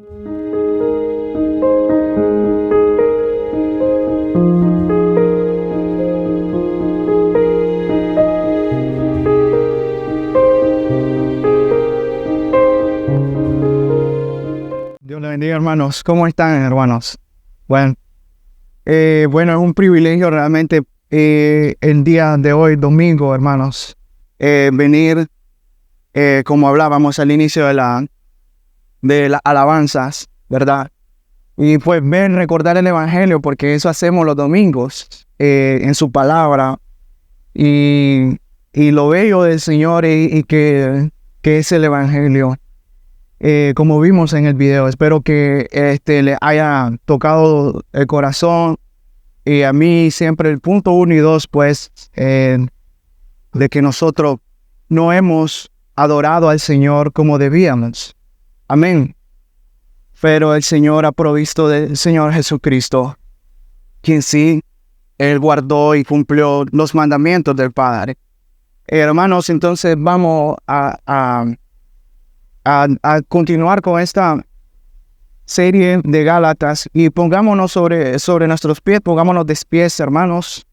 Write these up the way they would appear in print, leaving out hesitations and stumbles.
Dios le bendiga, hermanos. ¿Cómo están, hermanos? Bueno, es un privilegio realmente el día de hoy, domingo, hermanos, venir, como hablábamos al inicio de las alabanzas, ¿verdad? Y pues recordar el Evangelio, porque eso hacemos los domingos, en su palabra, y lo bello del Señor y que es el Evangelio. Como vimos en el video, espero que le haya tocado el corazón. Y a mí siempre el punto 1 y 2, pues, de que nosotros no hemos adorado al Señor como debíamos. Amén. Pero el Señor ha provisto del Señor Jesucristo, quien sí, Él guardó y cumplió los mandamientos del Padre. Hermanos, entonces vamos a continuar con esta serie de Gálatas y pongámonos sobre nuestros pies, pongámonos de pies, hermanos,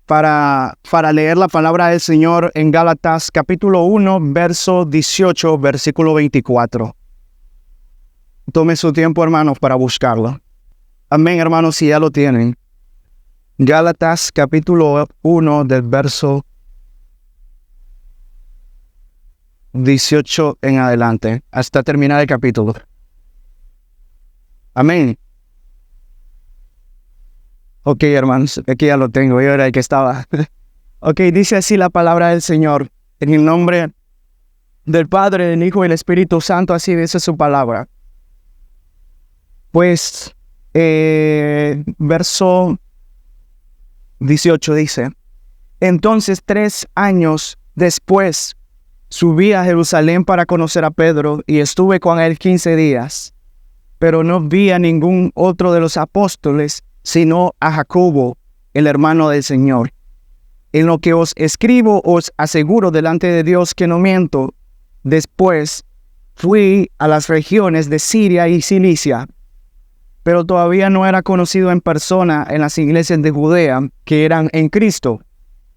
para leer la palabra del Señor en Gálatas capítulo 1, verso 18, versículo 24. Tome su tiempo, hermanos, para buscarlo. Amén, hermanos, si ya lo tienen. Gálatas capítulo 1 del verso 18 en adelante, hasta terminar el capítulo. Amén. Ok, hermanos, aquí ya lo tengo, yo era el que estaba. Ok, dice así la palabra del Señor, en el nombre del Padre, del Hijo y del Espíritu Santo, así dice su palabra. Pues, verso 18 dice: entonces 3 años después, subí a Jerusalén para conocer a Pedro y estuve con él 15 días, pero no vi a ningún otro de los apóstoles, sino a Jacobo, el hermano del Señor. En lo que os escribo os aseguro delante de Dios que no miento. Después fui a las regiones de Siria y Cilicia, pero todavía no era conocido en persona en las iglesias de Judea que eran en Cristo,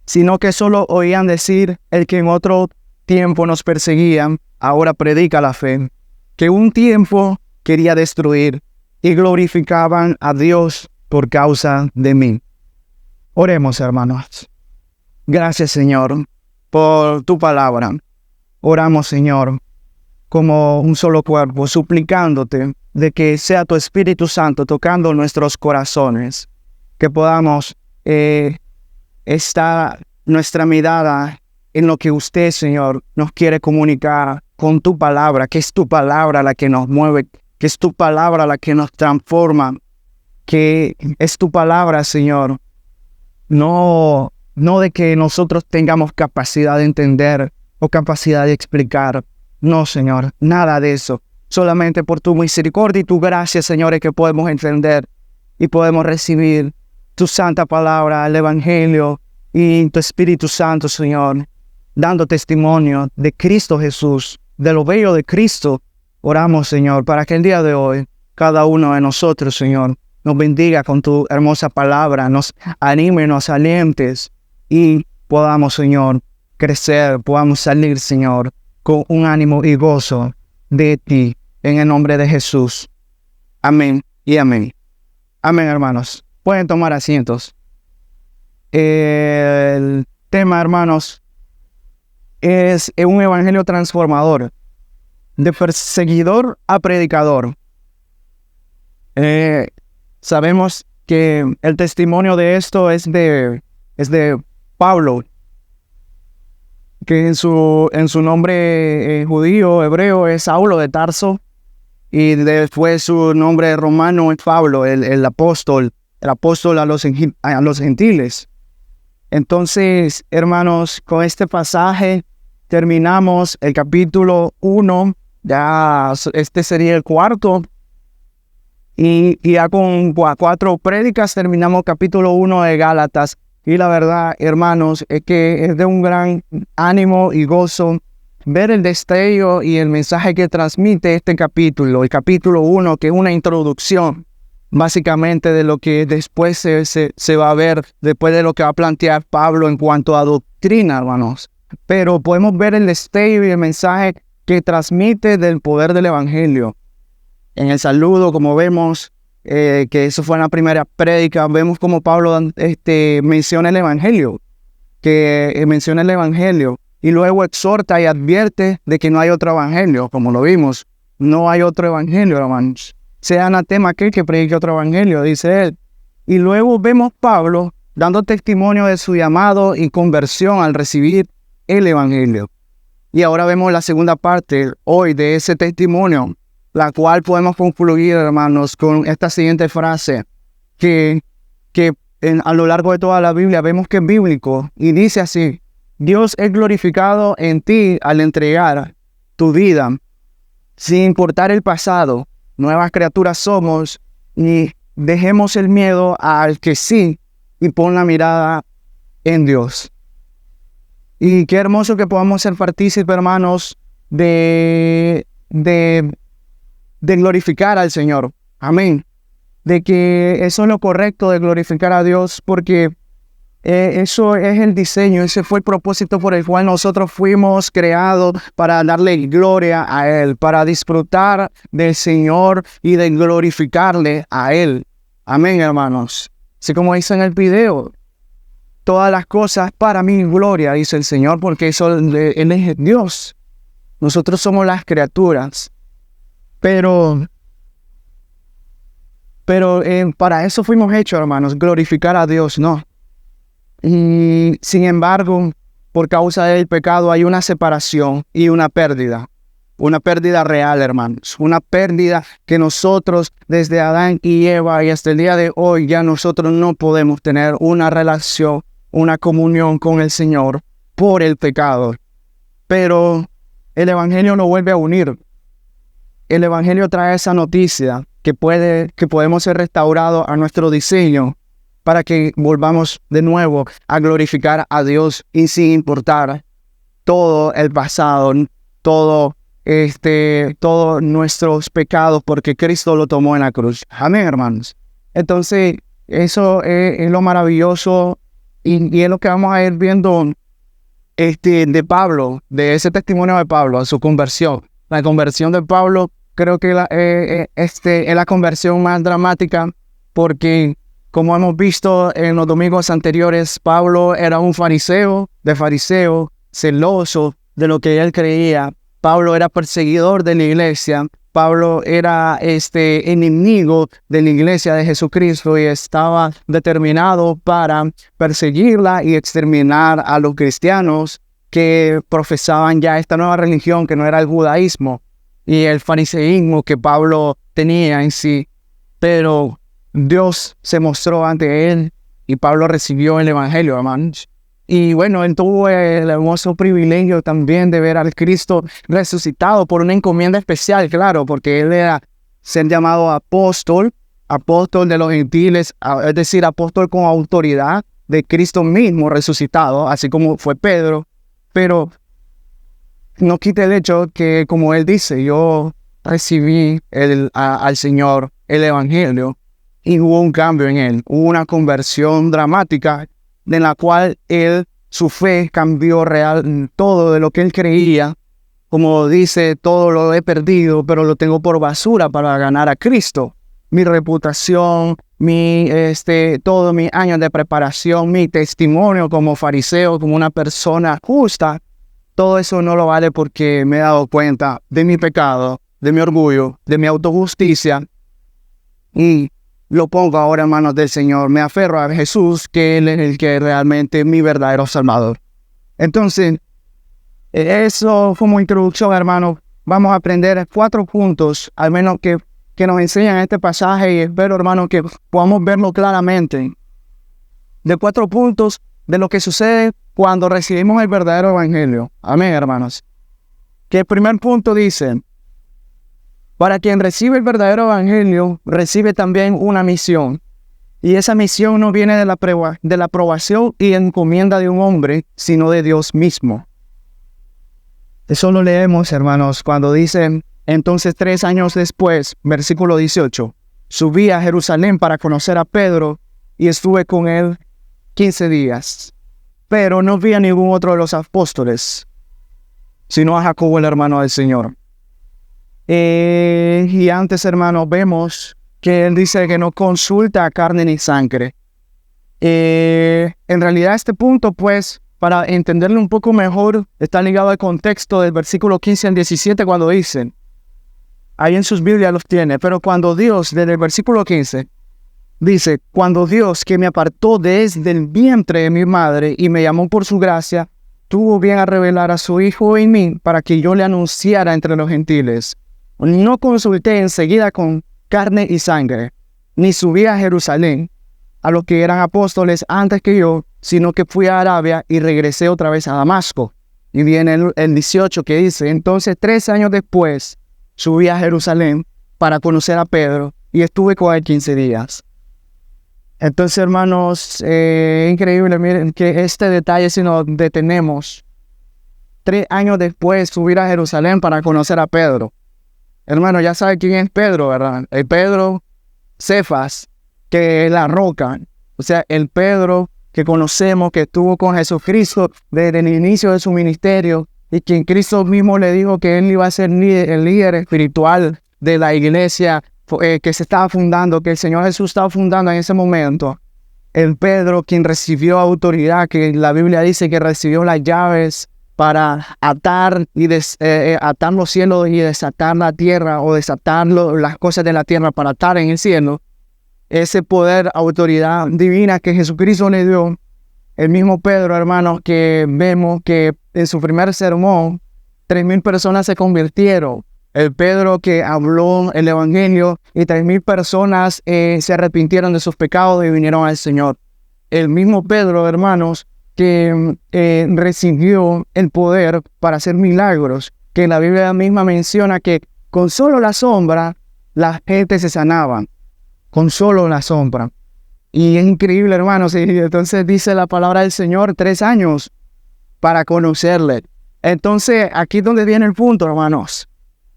sino que solo oían decir: el que en otro tiempo nos perseguían, ahora predica la fe, que un tiempo quería destruir, y glorificaban a Dios por causa de mí. Oremos, hermanos. Gracias, Señor, por tu palabra. Oramos, Señor, como un solo cuerpo, suplicándote de que sea tu Espíritu Santo tocando nuestros corazones, que podamos estar nuestra mirada en lo que usted, Señor, nos quiere comunicar con tu palabra, que es tu palabra la que nos mueve, que es tu palabra la que nos transforma, que es tu palabra, Señor. No de que nosotros tengamos capacidad de entender o capacidad de explicar. No, Señor, nada de eso. Solamente por tu misericordia y tu gracia, Señor, es que podemos entender y podemos recibir tu santa palabra, el Evangelio y tu Espíritu Santo, Señor, dando testimonio de Cristo Jesús, de lo bello de Cristo. Oramos, Señor, para que el día de hoy cada uno de nosotros, Señor, nos bendiga con tu hermosa palabra, nos anime, nos alientes y podamos, Señor, crecer, podamos salir, Señor, con un ánimo y gozo de ti, en el nombre de Jesús. Amén y amén. Amén, hermanos. Pueden tomar asientos. El tema, hermanos, es un evangelio transformador, de perseguidor a predicador. Sabemos que el testimonio de esto es de Pablo, que en su nombre judío, hebreo, es Saulo de Tarso, y después su nombre romano es Pablo, el apóstol a los gentiles. Entonces, hermanos, con este pasaje terminamos el capítulo 1, ya este sería el cuarto, y ya con 4 prédicas terminamos capítulo 1 de Gálatas. Y la verdad, hermanos, es que es de un gran ánimo y gozo ver el destello y el mensaje que transmite este capítulo, el capítulo 1, que es una introducción básicamente de lo que después se va a ver, después de lo que va a plantear Pablo en cuanto a doctrina, hermanos. Pero podemos ver el destello y el mensaje que transmite del poder del Evangelio. En el saludo, como vemos, que eso fue en la primera prédica, vemos como Pablo menciona el Evangelio, menciona el Evangelio, y luego exhorta y advierte de que no hay otro Evangelio, como lo vimos. No hay otro Evangelio, hermanos. Sea anatema aquel que predique otro Evangelio, dice él. Y luego vemos Pablo dando testimonio de su llamado y conversión al recibir el Evangelio. Y ahora vemos la segunda parte hoy de ese testimonio, la cual podemos concluir, hermanos, con esta siguiente frase, que a lo largo de toda la Biblia vemos que es bíblico, y dice así: Dios es glorificado en ti al entregar tu vida, sin importar el pasado. Nuevas criaturas somos, y dejemos el miedo al que sí, y pon la mirada en Dios. Y qué hermoso que podamos ser partícipes, hermanos, de glorificar al Señor. Amén. De que eso es lo correcto, de glorificar a Dios, porque eso es el diseño, ese fue el propósito por el cual nosotros fuimos creados, para darle gloria a Él, para disfrutar del Señor y de glorificarle a Él. Amén, hermanos. Así como dice en el video, todas las cosas para mi gloria, dice el Señor, porque Él es Dios. Nosotros somos las criaturas. Pero para eso fuimos hechos, hermanos, glorificar a Dios, ¿no? Y sin embargo, por causa del pecado hay una separación y una pérdida real, hermanos, una pérdida que nosotros desde Adán y Eva y hasta el día de hoy ya nosotros no podemos tener una relación, una comunión con el Señor por el pecado. Pero el Evangelio nos vuelve a unir. El Evangelio trae esa noticia que podemos ser restaurados a nuestro diseño, para que volvamos de nuevo a glorificar a Dios, y sin importar todo el pasado, todos nuestros pecados, porque Cristo lo tomó en la cruz. Amén, hermanos. Entonces, eso es lo maravilloso, y es lo que vamos a ir viendo de Pablo, de ese testimonio de Pablo, a su conversión. La conversión de Pablo creo que es la conversión más dramática, porque como hemos visto en los domingos anteriores, Pablo era un fariseo, celoso de lo que él creía. Pablo era perseguidor de la iglesia. Pablo era enemigo de la iglesia de Jesucristo, y estaba determinado para perseguirla y exterminar a los cristianos que profesaban ya esta nueva religión, que no era el judaísmo y el fariseísmo que Pablo tenía en sí. Pero Dios se mostró ante él y Pablo recibió el Evangelio, hermanos. Y bueno, él tuvo el hermoso privilegio también de ver al Cristo resucitado por una encomienda especial, claro, porque él era ser llamado apóstol de los gentiles, es decir, apóstol con autoridad de Cristo mismo resucitado, así como fue Pedro. Pero no quita el hecho que, como él dice, yo recibí al Señor el Evangelio, y hubo un cambio en él, hubo una conversión dramática, en la cual su fe cambió real, todo de lo que él creía. Como dice, todo lo he perdido, pero lo tengo por basura para ganar a Cristo. Mi reputación, todos mis años de preparación, mi testimonio como fariseo, como una persona justa, todo eso no lo vale, porque me he dado cuenta de mi pecado, de mi orgullo, de mi autojusticia, y lo pongo ahora en manos del Señor. Me aferro a Jesús, que Él es el que realmente es mi verdadero Salvador. Entonces, eso como introducción, hermano. Vamos a aprender 4 puntos, al menos que nos enseñan este pasaje, y espero, hermano, que podamos verlo claramente. De 4 puntos de lo que sucede cuando recibimos el verdadero Evangelio. Amén, hermanos. Que el primer punto dice: para quien recibe el verdadero Evangelio, recibe también una misión. Y esa misión no viene de la aprobación y encomienda de un hombre, sino de Dios mismo. Eso lo leemos, hermanos, cuando dicen, entonces 3 años después, versículo 18, subí a Jerusalén para conocer a Pedro y estuve con él 15 días. Pero no vi a ningún otro de los apóstoles, sino a Jacobo, el hermano del Señor. Y antes, hermanos, vemos que él dice que no consulta a carne ni sangre. En realidad este punto, pues, para entenderlo un poco mejor, está ligado al contexto del versículo 15 al 17 cuando dicen, ahí en sus Biblias los tiene, pero cuando Dios, desde el versículo 15, dice, cuando Dios que me apartó desde el vientre de mi madre y me llamó por su gracia, tuvo bien a revelar a su Hijo en mí para que yo le anunciara entre los gentiles. No consulté enseguida con carne y sangre, ni subí a Jerusalén a los que eran apóstoles antes que yo, sino que fui a Arabia y regresé otra vez a Damasco. Y viene el 18 que dice, entonces 3 años después subí a Jerusalén para conocer a Pedro y estuve con él 15 días. Entonces, hermanos, increíble, miren que este detalle, si nos detenemos, 3 años después subir a Jerusalén para conocer a Pedro. Hermano, ya sabe quién es Pedro, ¿verdad? El Pedro Cefas, que es la roca. O sea, el Pedro que conocemos, que estuvo con Jesucristo desde el inicio de su ministerio y quien Cristo mismo le dijo que él iba a ser el líder espiritual de la iglesia que se estaba fundando, que el Señor Jesús estaba fundando en ese momento. El Pedro, quien recibió autoridad, que la Biblia dice que recibió las llaves para atar atar los cielos y desatar la tierra, o desatar las cosas de la tierra para atar en el cielo. Ese poder, autoridad divina que Jesucristo le dio, el mismo Pedro, hermanos, que vemos que en su primer sermón 3,000 personas se convirtieron. El Pedro que habló el evangelio y 3,000 personas se arrepintieron de sus pecados y vinieron al Señor. El mismo Pedro, hermanos, que recibió el poder para hacer milagros, que la Biblia misma menciona que con solo la sombra la gente se sanaban, con solo la sombra. Y es increíble, hermanos, y entonces dice la palabra del Señor, 3 años para conocerle. Entonces, aquí es donde viene el punto, hermanos,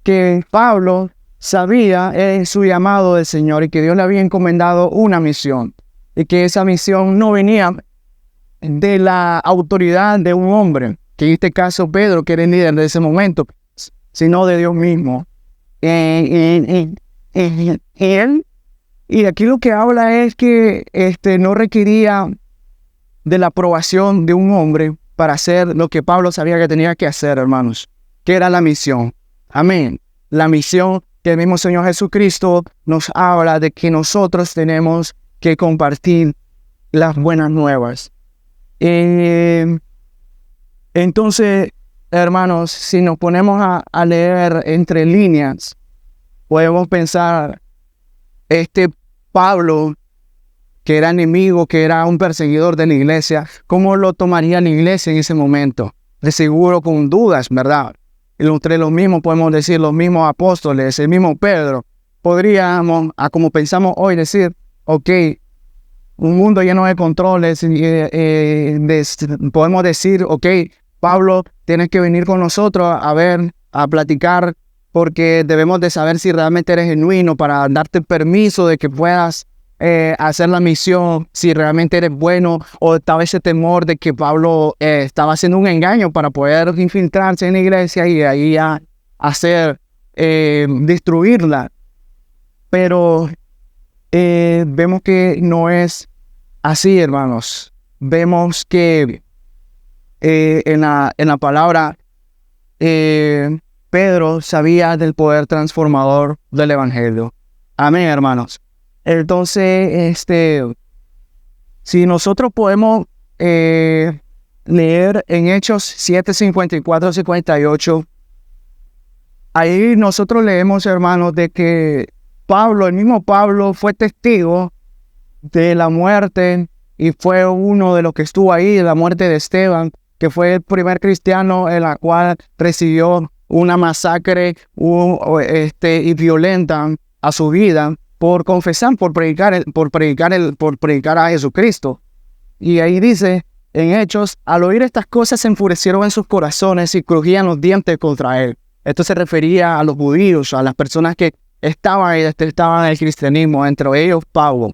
que Pablo sabía su llamado del Señor y que Dios le había encomendado una misión, y que esa misión no venía de la autoridad de un hombre, que en este caso Pedro, que era el líder de ese momento, sino de Dios mismo. Y aquí lo que habla es que no requería de la aprobación de un hombre para hacer lo que Pablo sabía que tenía que hacer, hermanos, que era la misión. Amén. La misión que el mismo Señor Jesucristo nos habla de que nosotros tenemos que compartir las buenas nuevas. Entonces, hermanos, si nos ponemos a leer entre líneas, podemos pensar, Pablo, que era enemigo, que era un perseguidor de la iglesia, ¿cómo lo tomaría la iglesia en ese momento? De seguro con dudas, ¿verdad? Y entre los mismos podemos decir, los mismos apóstoles, el mismo Pedro, podríamos, como pensamos hoy, decir, ok, un mundo lleno de controles, podemos decir, ok, Pablo, tienes que venir con nosotros a platicar, porque debemos de saber si realmente eres genuino para darte permiso de que puedas hacer la misión, si realmente eres bueno, o estaba ese temor de que Pablo estaba haciendo un engaño para poder infiltrarse en la iglesia y ahí destruirla. Pero vemos que no es así, hermanos. Vemos que en la palabra Pedro sabía del poder transformador del evangelio. Amén, hermanos. Entonces, si nosotros podemos leer en Hechos 7, 54, 58, ahí nosotros leemos, hermanos, de que Pablo, el mismo Pablo, fue testigo de la muerte y fue uno de los que estuvo ahí, de la muerte de Esteban, que fue el primer cristiano en la cual recibió una masacre y violenta a su vida por confesar, por predicar a Jesucristo. Y ahí dice en Hechos, al oír estas cosas se enfurecieron en sus corazones y crujían los dientes contra él. Esto se refería a los judíos, a las personas que estaban y detestaban el cristianismo, entre ellos Pablo.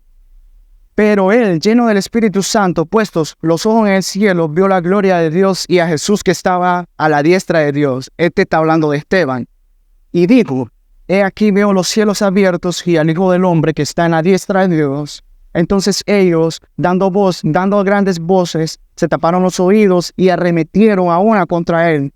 Pero él, lleno del Espíritu Santo, puestos los ojos en el cielo, vio la gloria de Dios y a Jesús que estaba a la diestra de Dios. Este está hablando de Esteban. Y dijo, he aquí veo los cielos abiertos y al Hijo del Hombre que está en la diestra de Dios. Entonces ellos, dando grandes voces, se taparon los oídos y arremetieron a una contra él.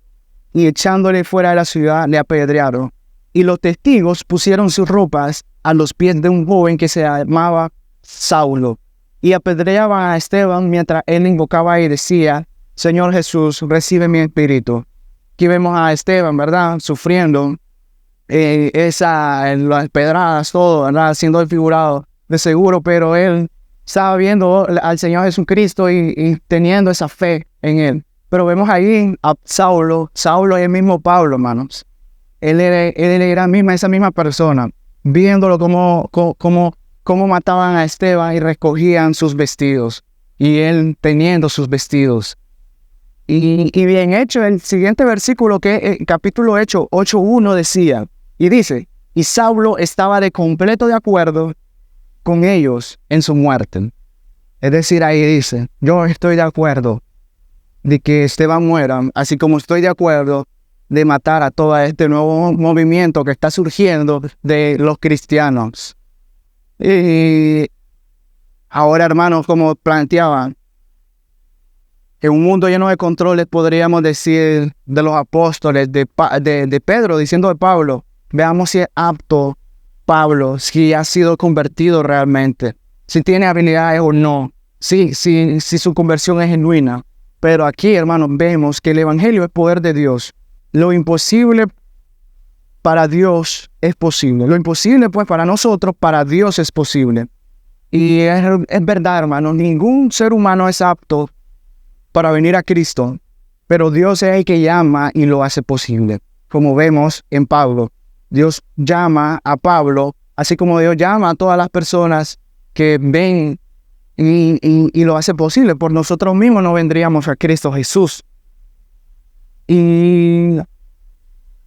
Y echándole fuera de la ciudad, le apedrearon. Y los testigos pusieron sus ropas a los pies de un joven que se llamaba Saulo, y apedreaban a Esteban mientras él invocaba y decía, Señor Jesús, recibe mi espíritu. Aquí vemos a Esteban, ¿verdad? Sufriendo las pedradas, todo, ¿verdad? Siendo desfigurado de seguro, pero él estaba viendo al Señor Jesucristo y teniendo esa fe en él. Pero vemos ahí a Saulo. Saulo es el mismo Pablo, hermanos. Él era esa misma persona, viéndolo cómo mataban a Esteban y recogían sus vestidos, y él teniendo sus vestidos. Y bien hecho, el siguiente versículo, que capítulo Hechos 8:1 decía, y dice, y Saulo estaba de completo de acuerdo con ellos en su muerte. Es decir, ahí dice, yo estoy de acuerdo de que Esteban muera, así como estoy de acuerdo de matar a todo este nuevo movimiento que está surgiendo de los cristianos. Y ahora, hermanos, como planteaban, en un mundo lleno de controles, podríamos decir de los apóstoles, de Pedro, diciendo de Pablo, veamos si es apto Pablo, si ha sido convertido realmente, si tiene habilidades o no, si su conversión es genuina. Pero aquí, hermanos, vemos que el evangelio es poder de Dios. Lo imposible para Dios es posible. Lo imposible, pues, para nosotros, para Dios es posible. Y es verdad, hermano, ningún ser humano es apto para venir a Cristo, pero Dios es el que llama y lo hace posible. Como vemos en Pablo, Dios llama a Pablo, así como Dios llama a todas las personas que ven y lo hace posible. Por nosotros mismos no vendríamos a Cristo Jesús. Y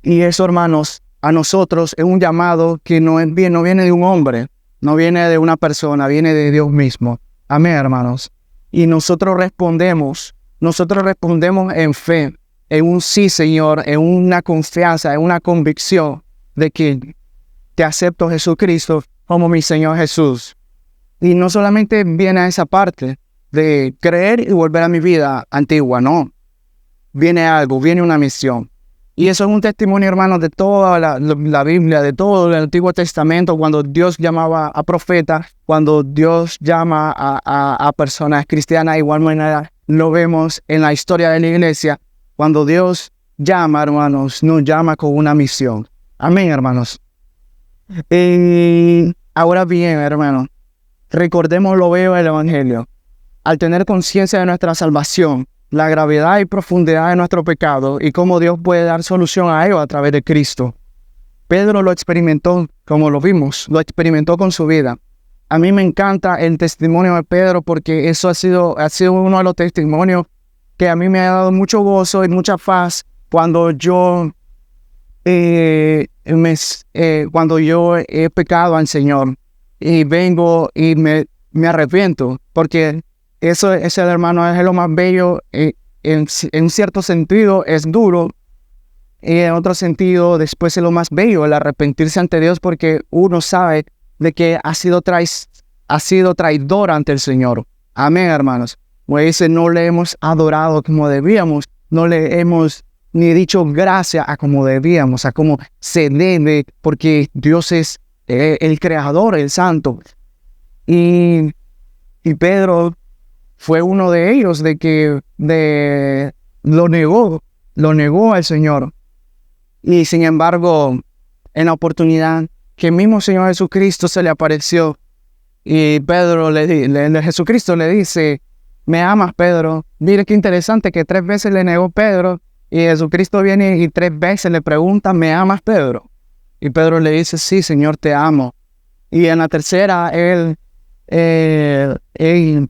eso, hermanos, a nosotros es un llamado que no viene de un hombre, no viene de una persona, viene de Dios mismo. Amén, hermanos. Y nosotros respondemos en fe, en un sí, Señor, en una confianza, en una convicción de que te acepto, Jesucristo, como mi Señor Jesús. Y no solamente viene a esa parte de creer y volver a mi vida antigua, no. Viene una misión. Y eso es un testimonio, hermanos, de toda la Biblia, de todo el Antiguo Testamento, cuando Dios llamaba a profetas, cuando Dios llama a personas cristianas. De igual manera lo vemos en la historia de la iglesia. Cuando Dios llama, hermanos, nos llama con una misión. Amén, hermanos. Ahora bien, hermanos, recordemos lo bello del Evangelio. Al tener conciencia de nuestra salvación, la gravedad y profundidad de nuestro pecado y cómo Dios puede dar solución a ello a través de Cristo. Pedro lo experimentó, como lo vimos, lo experimentó con su vida. A mí me encanta el testimonio de Pedro porque eso ha sido uno de los testimonios que a mí me ha dado mucho gozo y mucha paz cuando yo he pecado al Señor y vengo y me arrepiento, porque ese hermano es lo más bello. En cierto sentido es duro, y en otro sentido después es lo más bello, el arrepentirse ante Dios, porque uno sabe de que ha sido traidor ante el Señor. Amén, hermanos. Pues dice, no le hemos adorado como debíamos, no le hemos ni dicho gracias a como debíamos, a como se debe, porque Dios es el creador, el santo. Y Pedro fue uno de ellos lo negó al Señor. Y sin embargo, en la oportunidad que el mismo Señor Jesucristo se le apareció, y Jesucristo le dice, ¿me amas, Pedro? Mire qué interesante que 3 veces le negó Pedro, y Jesucristo viene y 3 veces le pregunta, ¿me amas, Pedro? Y Pedro le dice, sí, Señor, te amo. Y en la tercera, él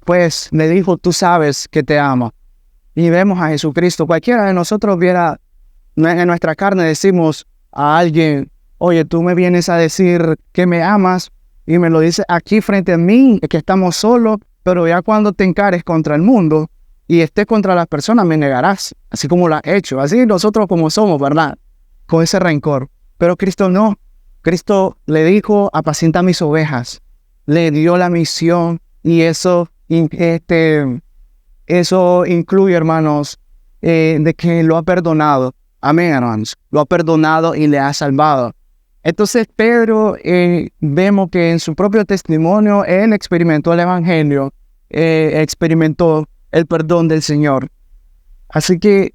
pues le dijo, tú sabes que te amo. y vemos a Jesucristo. Cualquiera de nosotros viera en nuestra carne, decimos a alguien, oye, tú me vienes a decir que me amas y me lo dices aquí frente a mí, que estamos solos, pero ya cuando te encares contra el mundo y estés contra las personas, me negarás, así como lo has hecho. Así nosotros como somos, ¿verdad? Con ese rencor. Pero Cristo no. Cristo le dijo, apacienta mis ovejas. Le dio la misión y eso incluye, hermanos, de que lo ha perdonado. Amén, hermanos. Lo ha perdonado y le ha salvado. Entonces Pedro, vemos que en su propio testimonio, él experimentó el evangelio, experimentó el perdón del Señor. Así que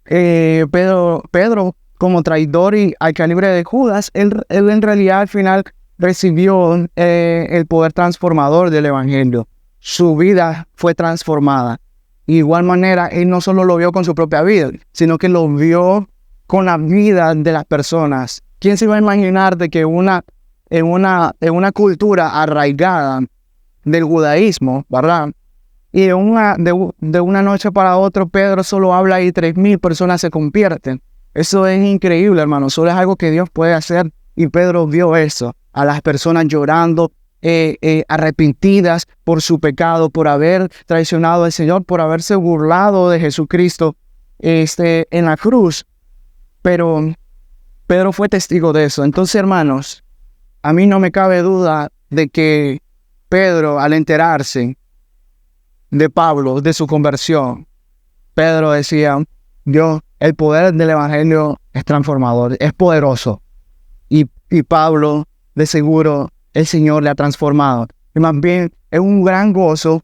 Pedro, como traidor y al calibre de Judas, él en realidad al final recibió el poder transformador del evangelio. Su vida fue transformada. De igual manera, él no solo lo vio con su propia vida, sino que lo vio con la vida de las personas. ¿Quién se iba a imaginar de que en una cultura arraigada del judaísmo, ¿verdad? Y de una noche para otra, Pedro solo habla y 3,000 personas se convierten. Eso es increíble, hermano. Solo es algo que Dios puede hacer. Y Pedro vio eso, a las personas llorando, arrepentidas por su pecado, por haber traicionado al Señor, por haberse burlado de Jesucristo en la cruz. Pero Pedro fue testigo de eso. Entonces, hermanos, a mí no me cabe duda de que Pedro, al enterarse de Pablo, de su conversión, Pedro decía, Dios, el poder del evangelio es transformador, es poderoso. Y Pablo, de seguro, el Señor le ha transformado. Y más bien, es un gran gozo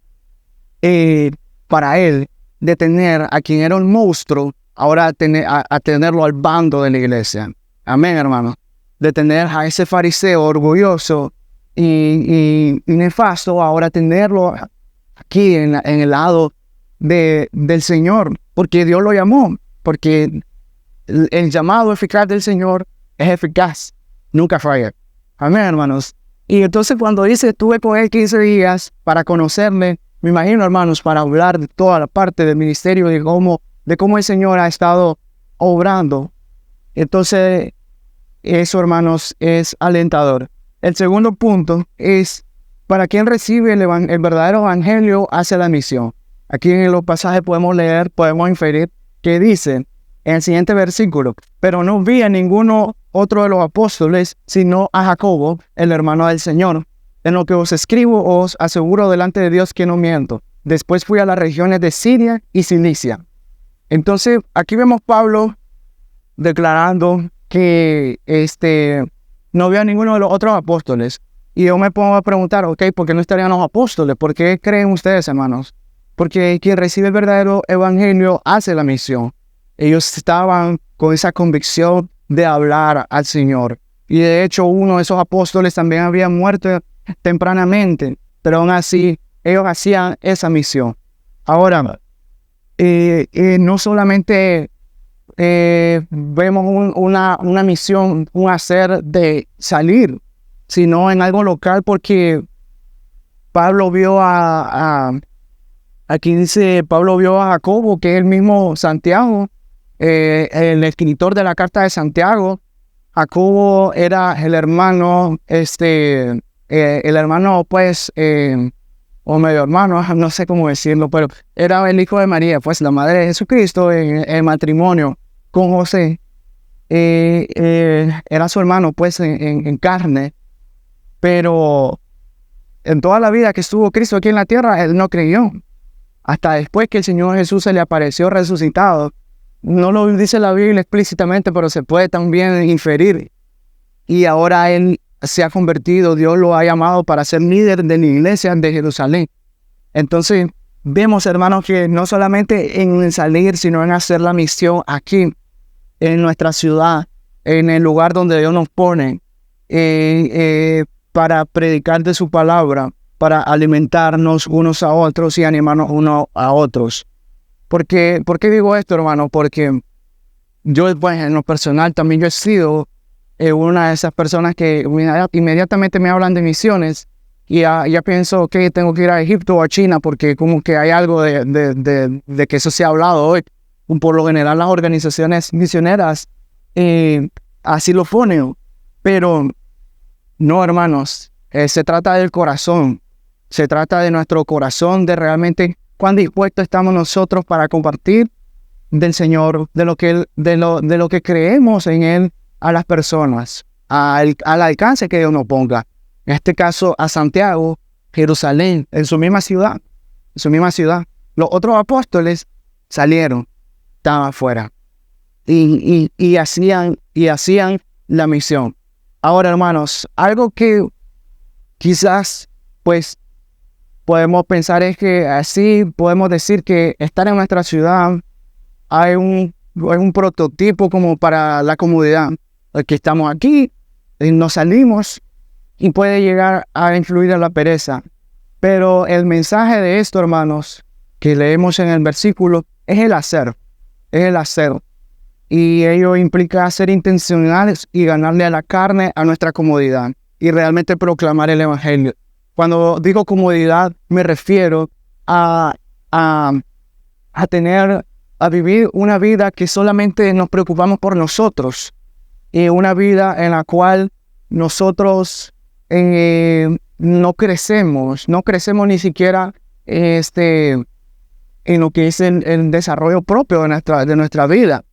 para él de tener a quien era un monstruo, ahora a tenerlo al bando de la iglesia. Amén, hermano. De tener a ese fariseo orgulloso y nefasto, ahora tenerlo aquí en el lado del Señor, porque Dios lo llamó, porque el llamado eficaz del Señor es eficaz, nunca falla. Amén, hermanos. Y entonces cuando dice, estuve con él 15 días para conocerle, me imagino, hermanos, para hablar de toda la parte del ministerio, de cómo el Señor ha estado obrando. Entonces, eso, hermanos, es alentador. El segundo punto es, para quien recibe el verdadero evangelio, hace la misión. Aquí en los pasajes podemos inferir que dice en el siguiente versículo, pero no vi a ninguno otro de los apóstoles, sino a Jacobo, el hermano del Señor. En lo que os escribo, os aseguro delante de Dios que no miento. Después fui a las regiones de Siria y Cilicia. Entonces, aquí vemos Pablo declarando que no vio a ninguno de los otros apóstoles. Y yo me pongo a preguntar, ¿por qué no estarían los apóstoles? ¿Por qué creen ustedes, hermanos? Porque quien recibe el verdadero evangelio hace la misión. Ellos estaban con esa convicción de hablar al Señor. Y de hecho, uno de esos apóstoles también había muerto tempranamente, pero aún así, ellos hacían esa misión. Ahora, no solamente vemos una misión, un hacer de salir, sino en algo local, porque Pablo vio aquí dice, Pablo vio a Jacobo, que es el mismo Santiago, el escritor de la carta de Santiago. Jacobo era el hermano, pues, o medio hermano, no sé cómo decirlo, pero era el hijo de María, pues la madre de Jesucristo, en matrimonio con José. Era su hermano, pues, en carne, pero en toda la vida que estuvo Cristo aquí en la tierra, él no creyó. Hasta después que el Señor Jesús se le apareció resucitado. No lo dice la Biblia explícitamente, pero se puede también inferir. Y ahora él se ha convertido, Dios lo ha llamado para ser líder de la iglesia de Jerusalén. Entonces, vemos, hermanos, que no solamente en salir, sino en hacer la misión aquí, en nuestra ciudad, en el lugar donde Dios nos pone, para predicar de su palabra, para alimentarnos unos a otros y animarnos unos a otros. ¿Por qué digo esto, hermano? Porque yo, pues, en lo personal, también yo he sido una de esas personas que inmediatamente me hablan de misiones. y ya pienso que tengo que ir a Egipto o a China porque como que hay algo de que eso se ha hablado hoy. Por lo general las organizaciones misioneras así lo ponen, pero no, hermanos, se trata del corazón, se trata de nuestro corazón, de realmente cuán dispuestos estamos nosotros para compartir del Señor, de lo que creemos en Él a las personas, al alcance que Dios nos ponga. En este caso, a Santiago, Jerusalén, en su misma ciudad. Los otros apóstoles salieron, estaban afuera y hacían la misión. Ahora, hermanos, algo que quizás, pues, podemos pensar es que así podemos decir que estar en nuestra ciudad hay un prototipo como para la comodidad. Que estamos aquí, nos salimos y puede llegar a influir en la pereza. Pero el mensaje de esto, hermanos, que leemos en el versículo, es el hacer. Y ello implica ser intencionales y ganarle a la carne a nuestra comodidad y realmente proclamar el evangelio. Cuando digo comodidad, me refiero a vivir una vida que solamente nos preocupamos por nosotros y una vida en la cual nosotros no crecemos ni siquiera en lo que es el desarrollo propio de nuestra vida.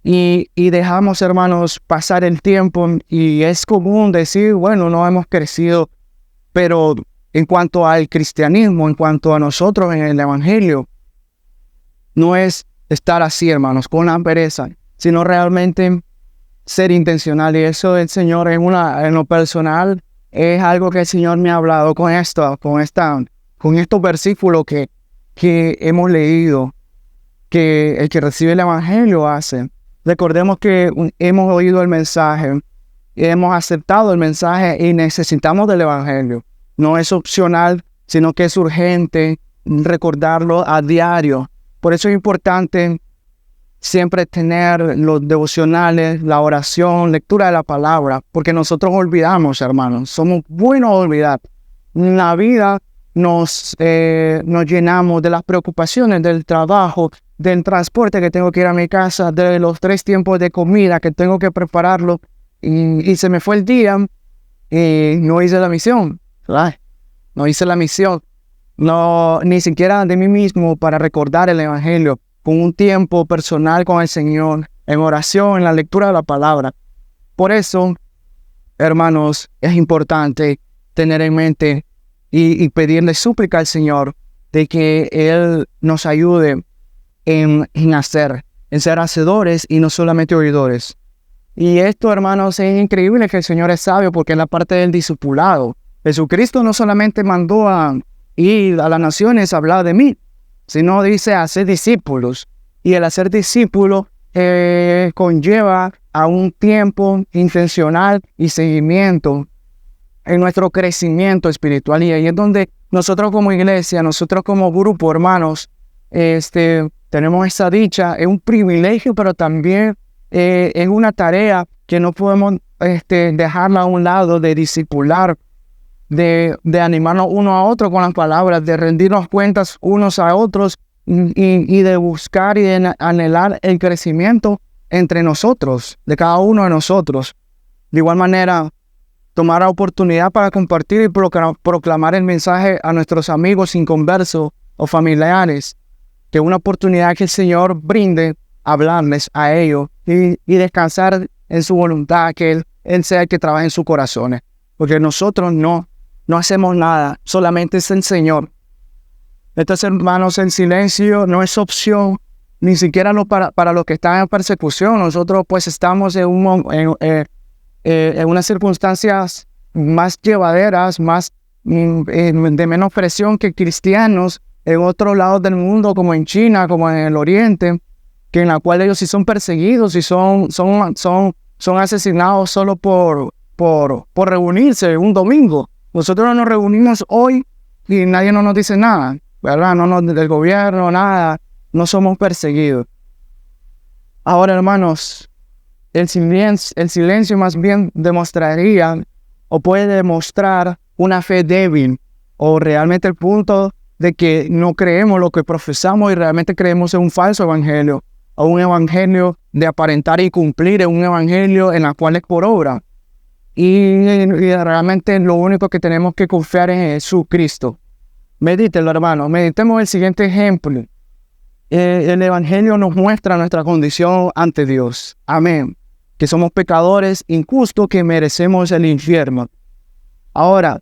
Y dejamos, hermanos, pasar el tiempo y es común decir, bueno, no hemos crecido, pero en cuanto al cristianismo, en cuanto a nosotros en el evangelio, no es estar así, hermanos, con la pereza, sino realmente ser intencional. Y eso del Señor en lo personal es algo que el Señor me ha hablado con estos versículos que hemos leído, que el que recibe el evangelio hace. Recordemos que hemos oído el mensaje, hemos aceptado el mensaje y necesitamos del evangelio. No es opcional, sino que es urgente recordarlo a diario. Por eso es importante siempre tener los devocionales, la oración, lectura de la palabra, porque nosotros olvidamos, hermanos, somos buenos a olvidar. En la vida nos llenamos de las preocupaciones del trabajo, del transporte que tengo que ir a mi casa, de los 3 tiempos de comida que tengo que prepararlo, y se me fue el día y no hice la misión, ¿verdad? No hice la misión, no, ni siquiera de mí mismo para recordar el evangelio, con un tiempo personal con el Señor, en oración, en la lectura de la palabra. Por eso, hermanos, es importante tener en mente y pedirle súplica al Señor de que Él nos ayude en ser hacedores y no solamente oidores. Y esto, hermanos, es increíble que el Señor es sabio porque es la parte del discipulado. Jesucristo no solamente mandó a ir a las naciones a hablar de mí, sino dice hacer discípulos. Y el hacer discípulos conlleva a un tiempo intencional y seguimiento en nuestro crecimiento espiritual. Y ahí es donde nosotros como iglesia, nosotros como grupo, hermanos, tenemos esa dicha. Es un privilegio, pero también es una tarea que no podemos dejarla a un lado, de discipular, de animarnos uno a otro con las palabras, de rendirnos cuentas unos a otros y de buscar y de anhelar el crecimiento entre nosotros, de cada uno de nosotros. De igual manera, tomar la oportunidad para compartir y proclamar el mensaje a nuestros amigos inconversos o familiares, que es una oportunidad que el Señor brinde, hablarles a ellos y descansar en su voluntad, que Él sea el que trabaje en sus corazones, porque nosotros no hacemos nada, solamente es el Señor. Entonces, hermanos, el silencio no es opción, ni siquiera para los que están en persecución. Nosotros pues estamos en unas circunstancias más llevaderas, de menos presión que cristianos en otros lados del mundo, como en China, como en el Oriente, que en la cual ellos sí son perseguidos y son asesinados solo por reunirse un domingo. Nosotros nos reunimos hoy y nadie nos dice nada, ¿verdad? Del gobierno, nada. No somos perseguidos. Ahora, hermanos, el silencio más bien demostraría o puede demostrar una fe débil, o realmente el punto de que no creemos lo que profesamos y realmente creemos en un falso evangelio, o un evangelio de aparentar y cumplir, en un evangelio en la cual es por obra. Y realmente lo único que tenemos que confiar es en Jesucristo. Medítelo, hermano. Meditemos el siguiente ejemplo. El evangelio nos muestra nuestra condición ante Dios. Amén. Que somos pecadores injustos que merecemos el infierno. Ahora,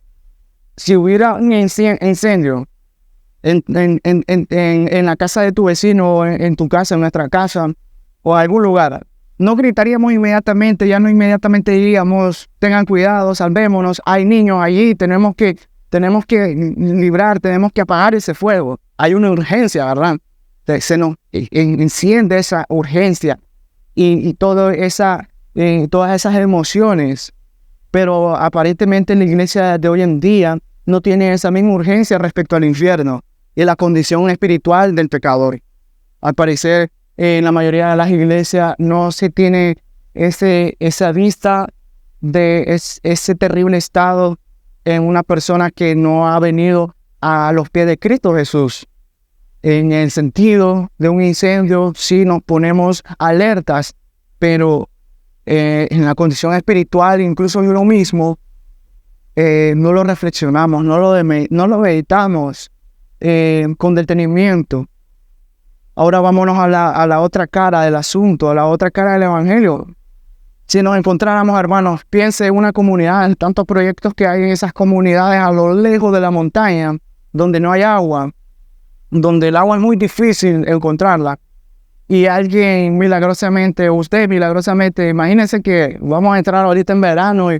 si hubiera un incendio en la casa de tu vecino, en tu casa, en nuestra casa, o algún lugar, no gritaríamos inmediatamente, ya no inmediatamente diríamos, tengan cuidado, salvémonos, hay niños allí, tenemos que librar, tenemos que apagar ese fuego. Hay una urgencia, ¿verdad? Se nos enciende esa urgencia y todas esas emociones, pero aparentemente la iglesia de hoy en día no tiene esa misma urgencia respecto al infierno y la condición espiritual del pecador. Al parecer, en la mayoría de las iglesias no se tiene esa vista de ese terrible estado en una persona que no ha venido a los pies de Cristo Jesús. En el sentido de un incendio, sí nos ponemos alertas, pero en la condición espiritual, incluso yo lo mismo, no lo reflexionamos, no lo meditamos con detenimiento. Ahora vámonos a la otra cara del asunto, a la otra cara del evangelio. Si nos encontráramos, hermanos, piense en una comunidad, en tantos proyectos que hay en esas comunidades a lo lejos de la montaña, donde no hay agua, donde el agua es muy difícil encontrarla, y alguien milagrosamente, usted milagrosamente, imagínense que vamos a entrar ahorita en verano y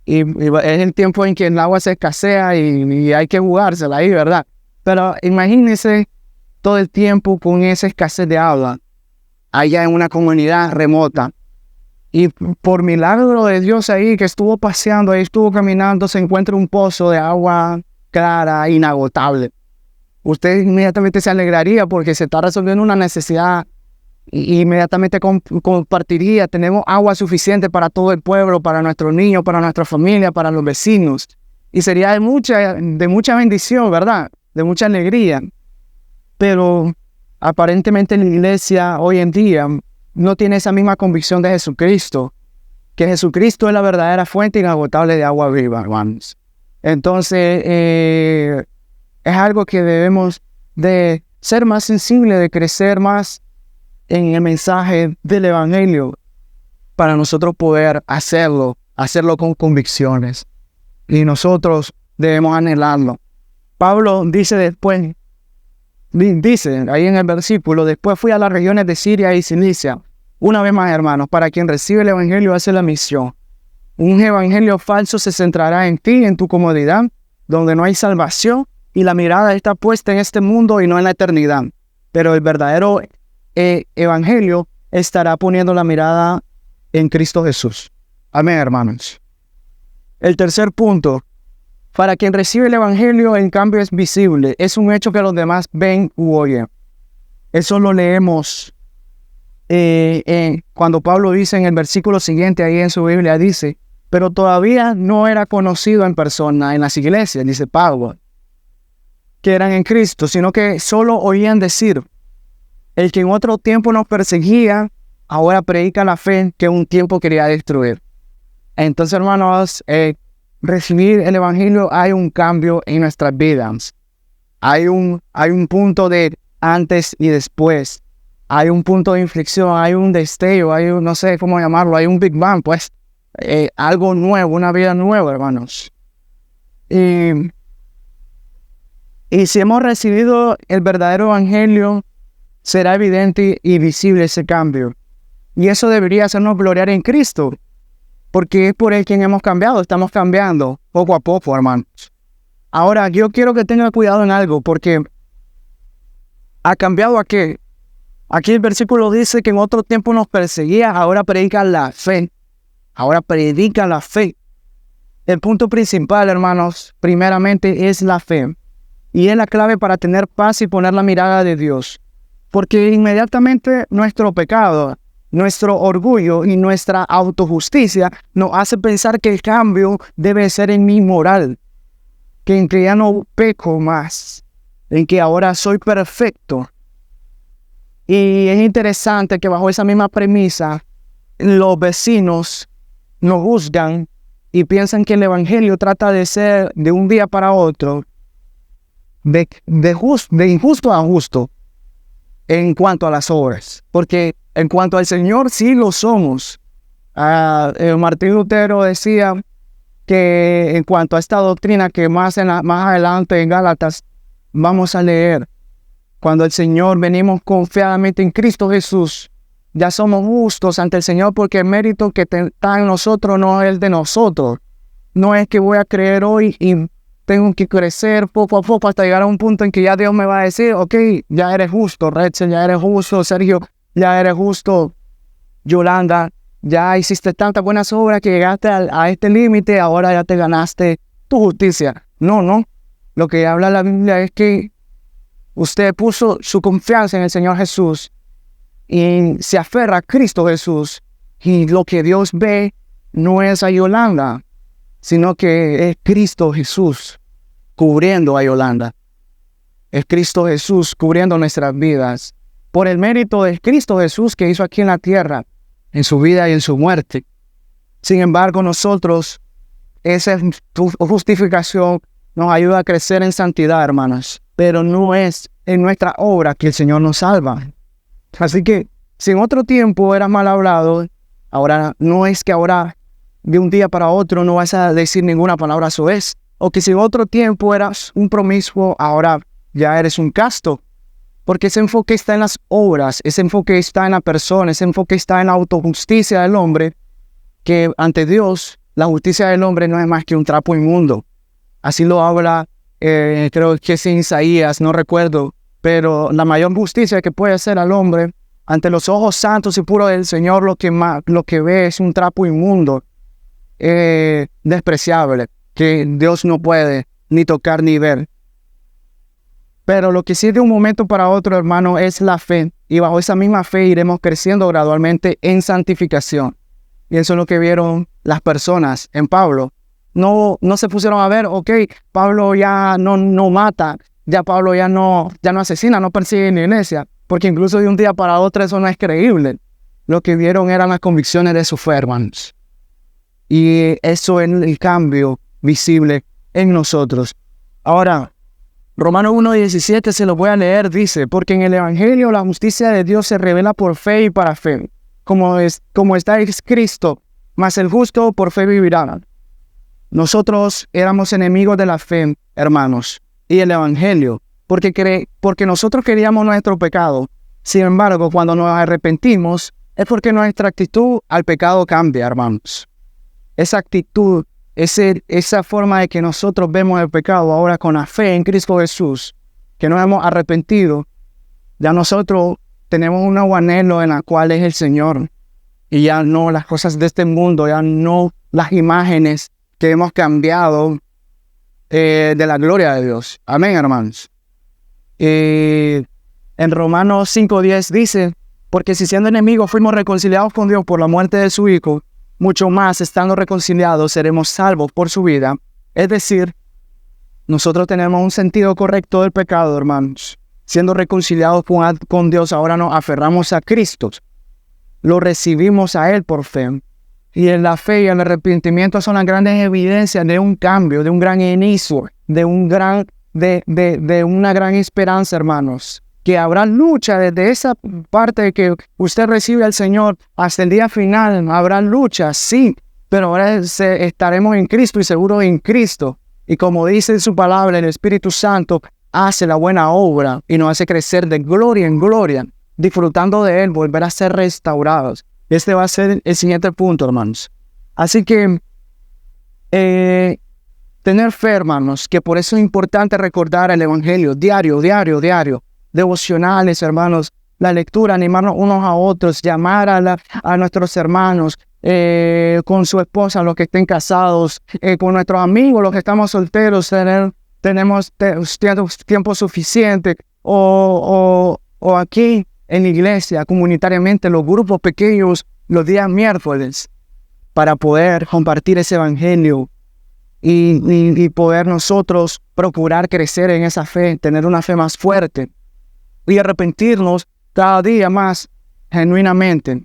es el tiempo en que el agua se escasea y hay que jugársela ahí, ¿verdad? Pero imagínense todo el tiempo con esa escasez de agua, allá en una comunidad remota. Y por milagro de Dios ahí, que estuvo paseando, ahí estuvo caminando, se encuentra un pozo de agua clara, inagotable. Usted inmediatamente se alegraría porque se está resolviendo una necesidad y inmediatamente compartiría. Tenemos agua suficiente para todo el pueblo, para nuestros niños, para nuestra familia, para los vecinos. Y sería de mucha bendición, ¿verdad? De mucha alegría. Pero aparentemente la iglesia hoy en día no tiene esa misma convicción de Jesucristo, que Jesucristo es la verdadera fuente inagotable de agua viva, hermanos. Entonces, es algo que debemos de ser más sensibles, de crecer más en el mensaje del evangelio para nosotros poder hacerlo con convicciones. Y nosotros debemos anhelarlo. Pablo dice después, dice ahí en el versículo, después fui a las regiones de Siria y Cilicia. Una vez más, hermanos, para quien recibe el evangelio hace la misión. Un evangelio falso se centrará en ti, en tu comodidad, donde no hay salvación, y la mirada está puesta en este mundo y no en la eternidad. Pero el verdadero evangelio estará poniendo la mirada en Cristo Jesús. Amén, hermanos. El tercer punto, para quien recibe el evangelio, en cambio es visible. Es un hecho que los demás ven u oyen. Eso lo leemos cuando Pablo dice en el versículo siguiente, ahí en su Biblia dice, pero todavía no era conocido en persona en las iglesias, dice Pablo, que eran en Cristo, sino que solo oían decir, el que en otro tiempo nos perseguía, ahora predica la fe que un tiempo quería destruir. Entonces, hermanos, recibir el evangelio, hay un cambio en nuestras vidas. Hay un punto de antes y después. Hay un punto de inflexión, hay un destello, no sé cómo llamarlo, hay un Big Bang, pues, algo nuevo, una vida nueva, hermanos. Y si hemos recibido el verdadero evangelio, será evidente y visible ese cambio. Y eso debería hacernos gloriar en Cristo, porque es por Él quien hemos cambiado, estamos cambiando poco a poco, hermanos. Ahora, yo quiero que tengan cuidado en algo, porque ¿ha cambiado a qué? Aquí el versículo dice que en otro tiempo nos perseguía, ahora predica la fe. Ahora predica la fe. El punto principal, hermanos, primeramente es la fe. Y es la clave para tener paz y poner la mirada de Dios. Porque inmediatamente nuestro pecado, nuestro orgullo y nuestra autojusticia nos hace pensar que el cambio debe ser en mi moral. en que ya no peco más, en que ahora soy perfecto. Y es interesante que bajo esa misma premisa, los vecinos nos juzgan y piensan que el evangelio trata de ser de un día para otro, de injusto a justo en cuanto a las obras. Porque en cuanto al Señor sí lo somos. Martín Lutero decía que en cuanto a esta doctrina que más adelante en Gálatas vamos a leer, cuando el Señor venimos confiadamente en Cristo Jesús, ya somos justos ante el Señor porque el mérito que está en nosotros no es el de nosotros. No es que voy a creer hoy y tengo que crecer poco a poco hasta llegar a un punto en que ya Dios me va a decir, ok, ya eres justo, Rachel, ya eres justo, Sergio, ya eres justo, Yolanda, ya hiciste tantas buenas obras que llegaste a este límite, ahora ya te ganaste tu justicia. No. Lo que habla la Biblia es que usted puso su confianza en el Señor Jesús y se aferra a Cristo Jesús. Y lo que Dios ve no es a Yolanda, sino que es Cristo Jesús cubriendo a Yolanda. Es Cristo Jesús cubriendo nuestras vidas. Por el mérito de Cristo Jesús que hizo aquí en la tierra, en su vida y en su muerte. Sin embargo, nosotros, esa justificación nos ayuda a crecer en santidad, hermanos. Pero no es en nuestra obra que el Señor nos salva. Así que, si en otro tiempo eras mal hablado, ahora no es que ahora de un día para otro no vas a decir ninguna palabra soez. O que si en otro tiempo eras un promiscuo, ahora ya eres un casto. Porque ese enfoque está en las obras, ese enfoque está en la persona, ese enfoque está en la autojusticia del hombre, que ante Dios la justicia del hombre no es más que un trapo inmundo. Así lo habla, creo que es en Isaías, no recuerdo, pero la mayor justicia que puede hacer al hombre ante los ojos santos y puros del Señor, lo que ve es un trapo inmundo, despreciable, que Dios no puede ni tocar ni ver. Pero lo que sí de un momento para otro, hermano, es la fe. Y bajo esa misma fe iremos creciendo gradualmente en santificación. Y eso es lo que vieron las personas en Pablo. No se pusieron a ver, ok, Pablo ya no mata, ya Pablo ya no asesina, no persigue en la iglesia. Porque incluso de un día para otro eso no es creíble. Lo que vieron eran las convicciones de sus fe, hermanos. Y eso es el cambio visible en nosotros. Ahora, Romanos 1:17 se lo voy a leer, dice, porque en el Evangelio la justicia de Dios se revela por fe y para fe, como está escrito, mas el justo por fe vivirá. Nosotros éramos enemigos de la fe, hermanos, y el Evangelio, porque nosotros queríamos nuestro pecado. Sin embargo, cuando nos arrepentimos, es porque nuestra actitud al pecado cambia, hermanos. Esa actitud, esa forma de que nosotros vemos el pecado ahora con la fe en Cristo Jesús, que nos hemos arrepentido, ya nosotros tenemos un nuevo anhelo en la cual es el Señor. Y ya no las cosas de este mundo, ya no las imágenes que hemos cambiado de la gloria de Dios. Amén, hermanos. En Romanos 5:10 dice, porque si siendo enemigos fuimos reconciliados con Dios por la muerte de su Hijo, mucho más, estando reconciliados, seremos salvos por su vida. Es decir, nosotros tenemos un sentido correcto del pecado, hermanos. Siendo reconciliados con Dios, ahora nos aferramos a Cristo. Lo recibimos a Él por fe. Y en la fe y el arrepentimiento son las grandes evidencias de un cambio, de un gran inicio, de una gran esperanza, hermanos. Que habrá lucha desde esa parte de que usted recibe al Señor hasta el día final. Habrá lucha, sí, pero ahora estaremos en Cristo y seguros en Cristo. Y como dice en su palabra, el Espíritu Santo hace la buena obra y nos hace crecer de gloria en gloria, disfrutando de Él, volver a ser restaurados. Este va a ser el siguiente punto, hermanos. Así que tener fe, hermanos, que por eso es importante recordar el Evangelio diario. Devocionales, hermanos, la lectura, animarnos unos a otros, llamar a nuestros hermanos, con su esposa, los que estén casados, con nuestros amigos, los que estamos solteros, tenemos tiempo suficiente, o aquí en la iglesia, comunitariamente, los grupos pequeños, los días miércoles, para poder compartir ese evangelio y poder nosotros procurar crecer en esa fe, tener una fe más fuerte y arrepentirnos cada día más genuinamente.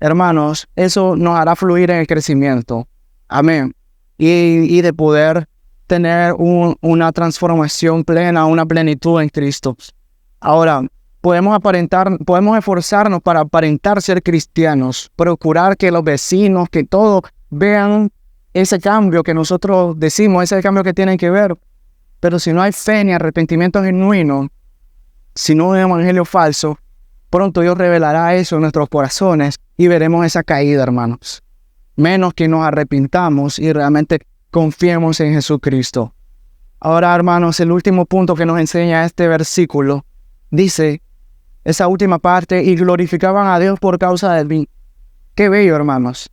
Hermanos, eso nos hará fluir en el crecimiento. Amén. Y de poder tener una transformación plena, una plenitud en Cristo. Ahora, podemos esforzarnos para aparentar ser cristianos, procurar que los vecinos, que todos vean ese cambio que nosotros decimos, ese cambio que tienen que ver. Pero si no hay fe ni arrepentimiento genuino, si no hay un evangelio falso, pronto Dios revelará eso en nuestros corazones y veremos esa caída, hermanos. Menos que nos arrepintamos y realmente confiemos en Jesucristo. Ahora, hermanos, el último punto que nos enseña este versículo, dice, esa última parte, y glorificaban a Dios por causa del bien. Qué bello, hermanos.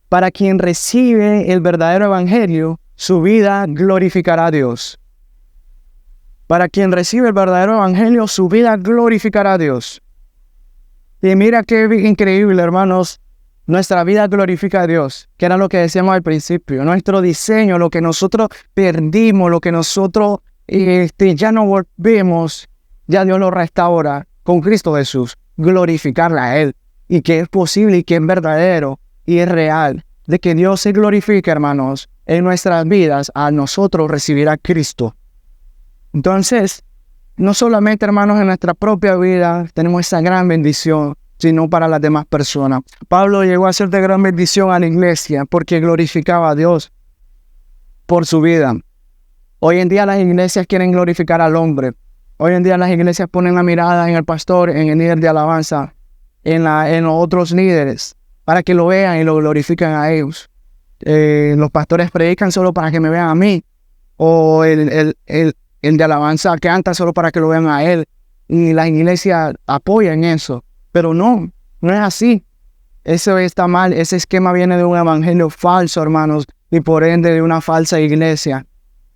Para quien recibe el verdadero evangelio, su vida glorificará a Dios. Para quien recibe el verdadero evangelio, su vida glorificará a Dios. Y mira qué increíble, hermanos. Nuestra vida glorifica a Dios, que era lo que decíamos al principio. Nuestro diseño, lo que nosotros perdimos, lo que nosotros ya no volvemos, ya Dios lo restaura con Cristo Jesús. Glorificarle a Él. Y que es posible y que es verdadero y es real. De que Dios se glorifique, hermanos, en nuestras vidas a nosotros recibir a Cristo. Entonces, no solamente, hermanos, en nuestra propia vida tenemos esa gran bendición, sino para las demás personas. Pablo llegó a ser de gran bendición a la iglesia porque glorificaba a Dios por su vida. Hoy en día las iglesias quieren glorificar al hombre. Hoy en día las iglesias ponen la mirada en el pastor, en el líder de alabanza, en los otros líderes, para que lo vean y lo glorifiquen a ellos. Los pastores predican solo para que me vean a mí, o el de alabanza canta solo para que lo vean a él, y las iglesias apoyan eso. Pero no es así. Eso está mal. Ese esquema viene de un evangelio falso, hermanos, y por ende de una falsa iglesia.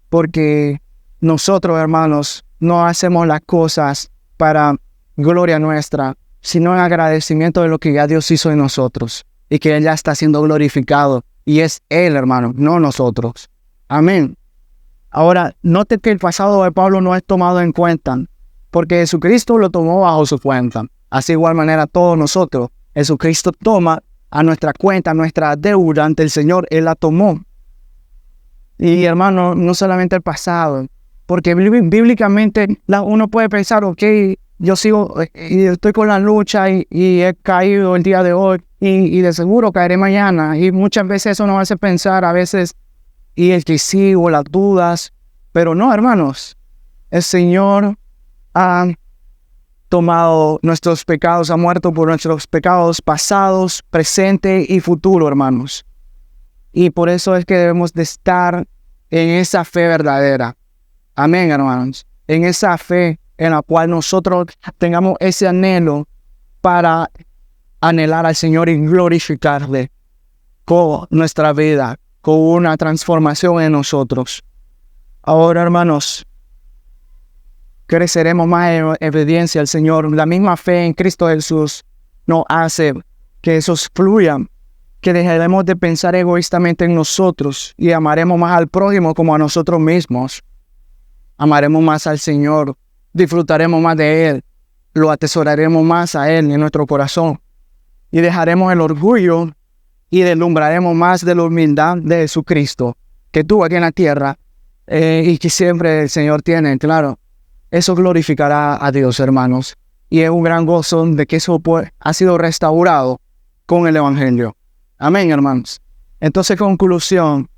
Porque nosotros, hermanos, no hacemos las cosas para gloria nuestra, sino en agradecimiento de lo que ya Dios hizo en nosotros y que Él ya está siendo glorificado. Y es Él, hermanos, no nosotros. Amén. Ahora, note que el pasado de Pablo no es tomado en cuenta, porque Jesucristo lo tomó bajo su cuenta. Así de igual manera todos nosotros. Jesucristo toma a nuestra cuenta, nuestra deuda ante el Señor. Él la tomó. Y hermano, no solamente el pasado. Porque bíblicamente uno puede pensar, ok, yo sigo y estoy con la lucha y he caído el día de hoy y de seguro caeré mañana. Y muchas veces eso nos hace pensar a veces, y el que sí o las dudas. Pero no, hermanos. El Señor ha tomado nuestros pecados, ha muerto por nuestros pecados pasados, presente y futuro, hermanos. Y por eso es que debemos de estar en esa fe verdadera. Amén, hermanos. En esa fe en la cual nosotros tengamos ese anhelo para anhelar al Señor y glorificarle con nuestra vida, con una transformación en nosotros. Ahora, hermanos, creceremos más en obediencia al Señor. La misma fe en Cristo Jesús nos hace que eso fluya, que dejaremos de pensar egoístamente en nosotros y amaremos más al prójimo como a nosotros mismos. Amaremos más al Señor, disfrutaremos más de Él, lo atesoraremos más a Él en nuestro corazón y dejaremos el orgullo y deslumbraremos más de la humildad de Jesucristo que tuvo aquí en la tierra y que siempre el Señor tiene, claro. Eso glorificará a Dios, hermanos. Y es un gran gozo de que eso ha sido restaurado con el Evangelio. Amén, hermanos. Entonces, conclusión.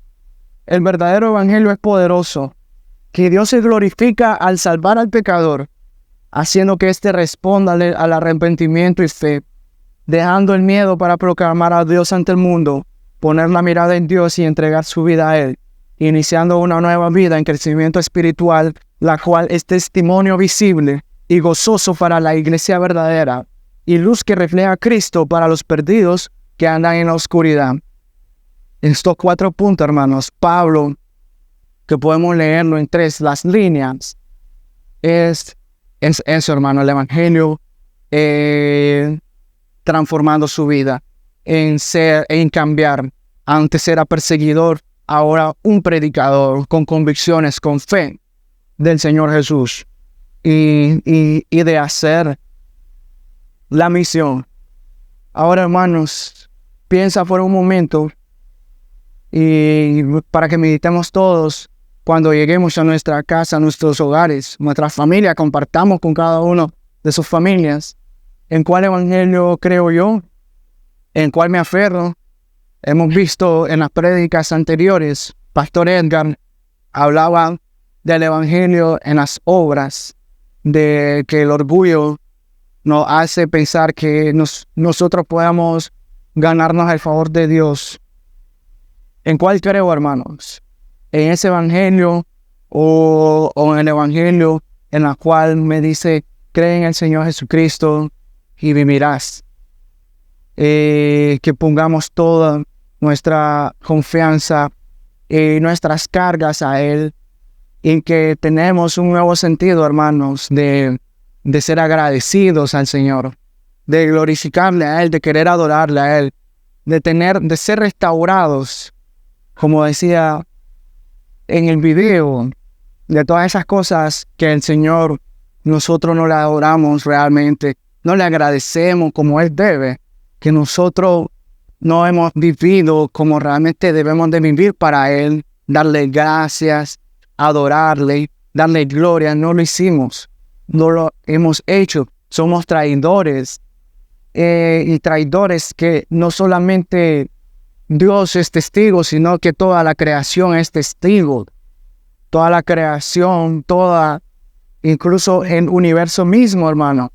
El verdadero Evangelio es poderoso. Que Dios se glorifica al salvar al pecador, haciendo que éste responda al arrepentimiento y fe, dejando el miedo para proclamar a Dios ante el mundo, poner la mirada en Dios y entregar su vida a Él, iniciando una nueva vida en crecimiento espiritual, la cual es testimonio visible y gozoso para la iglesia verdadera y luz que refleja a Cristo para los perdidos que andan en la oscuridad. Estos 4 puntos, hermanos, Pablo, que podemos leerlo en 3 las líneas, es eso, hermano, el Evangelio transformando su vida en cambiar. Antes era perseguidor, ahora un predicador con convicciones, con fe del Señor Jesús y de hacer la misión. Ahora, hermanos, piensa por un momento y para que meditemos todos cuando lleguemos a nuestra casa, a nuestros hogares, nuestra familia, compartamos con cada uno de sus familias. ¿En cuál evangelio creo yo? ¿En cuál me aferro? Hemos visto en las prédicas anteriores, Pastor Edgar hablaba del evangelio en las obras, de que el orgullo nos hace pensar que nosotros podamos ganarnos el favor de Dios. ¿En cuál creo, hermanos? ¿En ese evangelio o en el evangelio en el cual me dice, cree en el Señor Jesucristo y vivirás? Que pongamos toda nuestra confianza y nuestras cargas a Él, y que tenemos un nuevo sentido, hermanos, de ser agradecidos al Señor, de glorificarle a Él, de querer adorarle a Él, de ser restaurados, como decía en el video, de todas esas cosas que el Señor, nosotros no le adoramos realmente, no le agradecemos como Él debe, que nosotros no hemos vivido como realmente debemos de vivir para Él, darle gracias, adorarle, darle gloria. No lo hicimos, no lo hemos hecho. Somos traidores y traidores que no solamente Dios es testigo, sino que toda la creación es testigo. Toda la creación, incluso el universo mismo, hermano.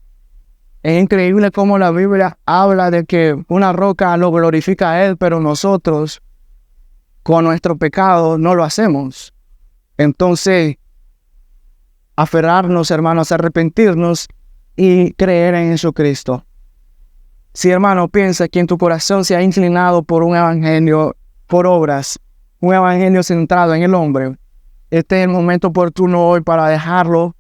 Es increíble cómo la Biblia habla de que una roca lo glorifica a Él, pero nosotros, con nuestro pecado, no lo hacemos. Entonces, aferrarnos, hermanos, arrepentirnos y creer en Jesucristo. Si, hermano, piensa que en tu corazón se ha inclinado por un evangelio, por obras, un evangelio centrado en el hombre, este es el momento oportuno hoy para dejarlo,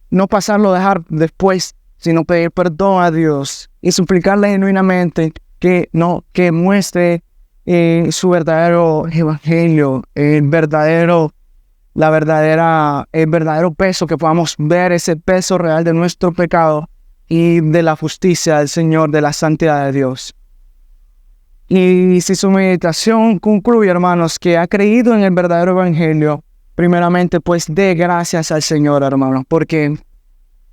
no pasarlo a dejar después, sino pedir perdón a Dios y suplicarle genuinamente que muestre su verdadero evangelio, el verdadero peso, que podamos ver ese peso real de nuestro pecado y de la justicia del Señor, de la santidad de Dios. Y si su meditación concluye, hermanos, que ha creído en el verdadero evangelio, primeramente, pues dé gracias al Señor, hermanos, porque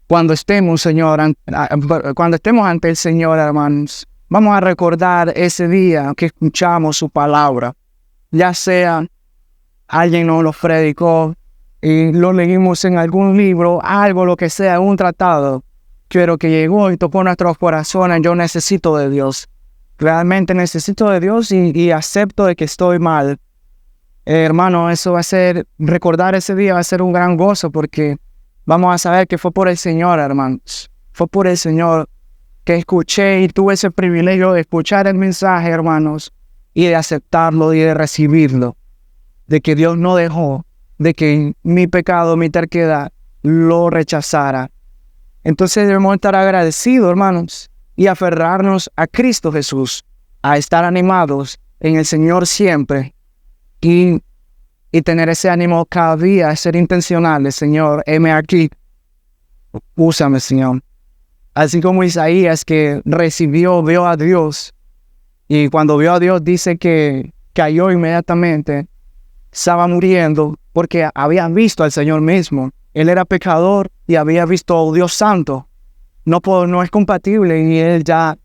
cuando estemos ante el Señor, hermanos, vamos a recordar ese día que escuchamos su palabra, ya sea alguien nos lo predicó y lo leímos en algún libro, algo, lo que sea, un tratado, pero que llegó y tocó nuestros corazones. Yo necesito de Dios, realmente necesito de Dios y acepto de que estoy mal. Hermano, eso va a ser, recordar ese día va a ser un gran gozo, porque vamos a saber que fue por el Señor, hermanos. Fue por el Señor que escuché y tuve ese privilegio de escuchar el mensaje, hermanos, y de aceptarlo y de recibirlo. De que Dios no dejó de que mi pecado, mi terquedad, lo rechazara. Entonces debemos estar agradecidos, hermanos, y aferrarnos a Cristo Jesús, a estar animados en el Señor siempre y tener ese ánimo cada día, ser intencionales. Señor, heme aquí, úsame, Señor. Así como Isaías, que vio a Dios, y cuando vio a Dios dice que cayó inmediatamente, estaba muriendo porque había visto al Señor mismo. Él era pecador y había visto a Dios santo. No es compatible, y él ya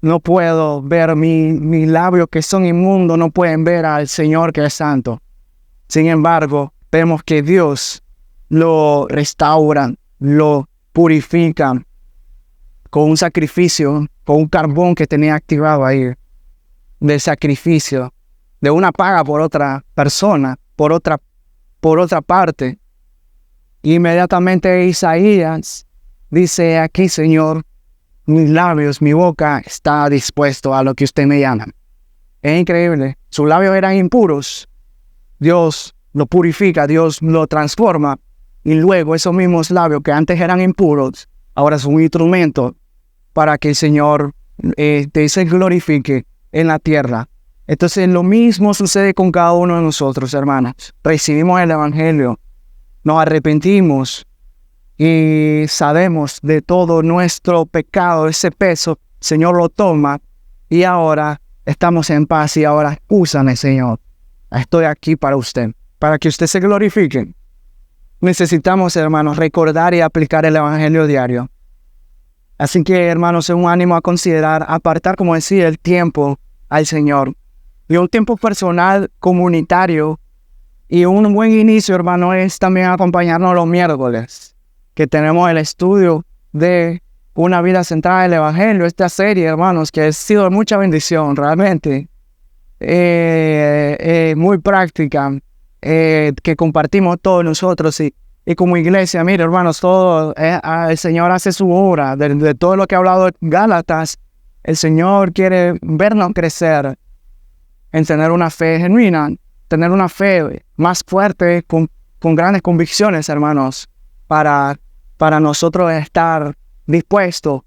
no puedo ver mis labios que son inmundos, no pueden ver al Señor que es santo. Sin embargo, vemos que Dios lo restaura, lo purifica con un sacrificio, con un carbón que tenía activado ahí, de sacrificio, de una paga por otra persona, por otra parte. Inmediatamente Isaías dice: aquí, Señor, mis labios, mi boca está dispuesto a lo que usted me llama. Es increíble. Sus labios eran impuros. Dios lo purifica, Dios lo transforma, y luego esos mismos labios que antes eran impuros, ahora son un instrumento para que el Señor se glorifique en la tierra. Entonces lo mismo sucede con cada uno de nosotros, hermanas. Recibimos el Evangelio, nos arrepentimos y sabemos de todo nuestro pecado, ese peso, el Señor lo toma y ahora estamos en paz y ahora úsame, Señor. Estoy aquí para usted, para que usted se glorifique. Necesitamos, hermanos, recordar y aplicar el Evangelio diario. Así que, hermanos, es un ánimo a considerar, apartar, como decía, el tiempo al Señor. Y un tiempo personal, comunitario. Y un buen inicio, hermano, es también acompañarnos los miércoles, que tenemos el estudio de una vida centrada en el Evangelio. Esta serie, hermanos, que ha sido de mucha bendición, realmente. Muy práctica, que compartimos todos nosotros. Y como iglesia, mire, hermanos, todo, el Señor hace su obra. De todo lo que ha hablado Gálatas, el Señor quiere vernos crecer en tener una fe genuina, tener una fe más fuerte, con grandes convicciones, hermanos, para nosotros estar dispuestos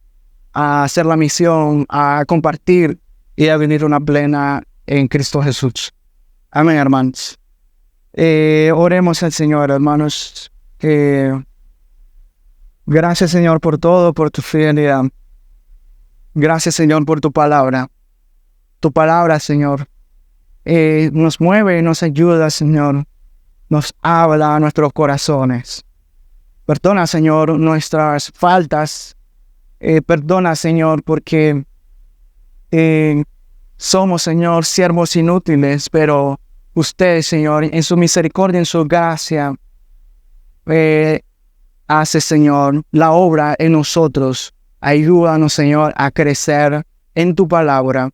a hacer la misión, a compartir y a vivir una plena en Cristo Jesús. Amén, hermanos. Oremos al Señor, hermanos. Gracias, Señor, por todo, por tu fidelidad. Gracias, Señor, por tu palabra. Tu palabra, Señor, nos mueve y nos ayuda, Señor. Nos habla a nuestros corazones. Perdona, Señor, nuestras faltas. Perdona, Señor, porque somos, Señor, siervos inútiles, pero usted, Señor, en su misericordia, en su gracia, hace, Señor, la obra en nosotros. Ayúdanos, Señor, a crecer en tu palabra,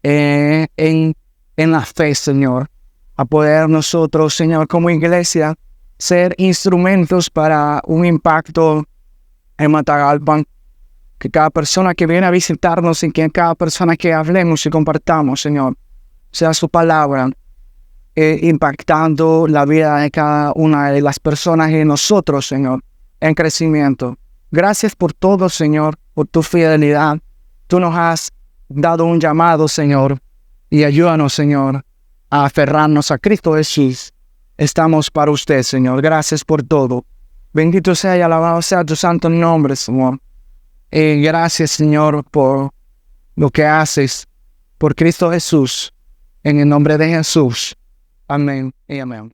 en la fe, Señor, a poder nosotros, Señor, como iglesia, ser instrumentos para un impacto en Matagalpa. Que cada persona que viene a visitarnos y que cada persona que hablemos y compartamos, Señor, sea su palabra impactando la vida de cada una de las personas y nosotros, Señor, en crecimiento. Gracias por todo, Señor, por tu fidelidad. Tú nos has dado un llamado, Señor, y ayúdanos, Señor, a aferrarnos a Cristo Jesús. Estamos para usted, Señor. Gracias por todo. Bendito sea y alabado sea tu santo nombre, Señor. Gracias, Señor, por lo que haces por Cristo Jesús. En el nombre de Jesús. Amén y amén.